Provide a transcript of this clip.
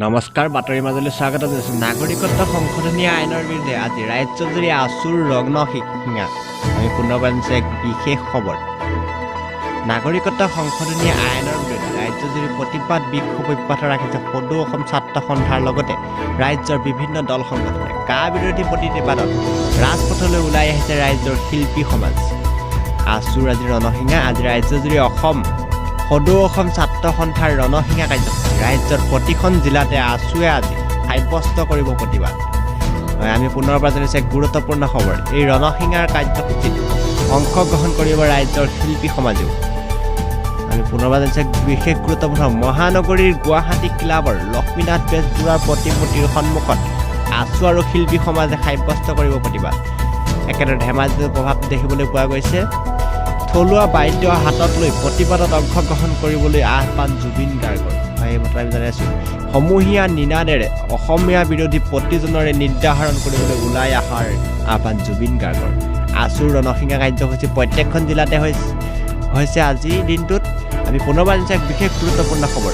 নমস্কাৰ বাতৰি মাজলৈ স্বাগত জনাইছোঁ। নাগৰিকত্ব সংশোধনী আইনৰ বিৰুদ্ধে আজি ৰাজ্যজুৰি আছুৰ ৰগ্নশিঙা। আমি পুনৰবাৰ জানিছোঁ এক বিশেষ খবৰ। নাগৰিকত্ব সংশোধনী আইনৰ বিৰুদ্ধে ৰাজ্যজুৰি প্ৰতিবাদ বিক্ষোভ অব্যাহত ৰাখিছে সদৌ অসম ছাত্ৰ সন্থাৰ লগতে ৰাজ্যৰ বিভিন্ন দল সংগঠনে। কা বিৰোধী প্ৰতিবাদত ৰাজপথলৈ ওলাই আহিছে ৰাজ্যৰ শিল্পী সমাজ। আছুৰ আজি ৰণশিঙা। আজি ৰাজ্যজুৰি সদৌ অসম ছাত্ৰ সন্থাৰ ৰণশিঙা কাৰ্যসূচী। ৰাজ্যৰ প্ৰতিখন জিলাতে আছুৱে আজি সাব্যস্ত কৰিব প্ৰতিবাদ। আমি পুনৰবাৰ জানিছোঁ এক গুৰুত্বপূৰ্ণ খবৰ। এই ৰণশিঙাৰ কাৰ্যসূচীত অংশগ্ৰহণ কৰিব ৰাজ্যৰ শিল্পী সমাজেও। আমি পুনৰবাৰ জানিছোঁ এক বিশেষ গুৰুত্বপূৰ্ণ মহানগৰীৰ গুৱাহাটী ক্লাবৰ লক্ষ্মীনাথ বেজবৰুৱাৰ প্ৰতিমূৰ্তিৰ সন্মুখত আছু আৰু শিল্পী সমাজে সাব্যস্ত কৰিব প্ৰতিবাদ। একেদৰে ধেমাজিৰ প্ৰভাৱ দেখিবলৈ পোৱা গৈছে। থলুৱা বাদ্য হাতত লৈ প্ৰতিবাদত অংশগ্ৰহণ কৰিবলৈ আহ্বান জুবিন গাৰ্গৰ। এই কথা আমি জানি আছোঁ। সমূহীয়া নিনাদেৰে অসমীয়া বিৰোধী প্ৰতিজনৰে নিৰ্ধাৰণ কৰিবলৈ ওলাই অহাৰ আহ্বান জুবিন গাৰ্গৰ। আছুৰ ৰণশিঙা কাৰ্যসূচী প্ৰত্যেকখন জিলাতে হৈছে আজিৰ দিনটোত। আমি পুনৰবাৰ জানিছোঁ এক বিশেষ গুৰুত্বপূৰ্ণ খবৰ।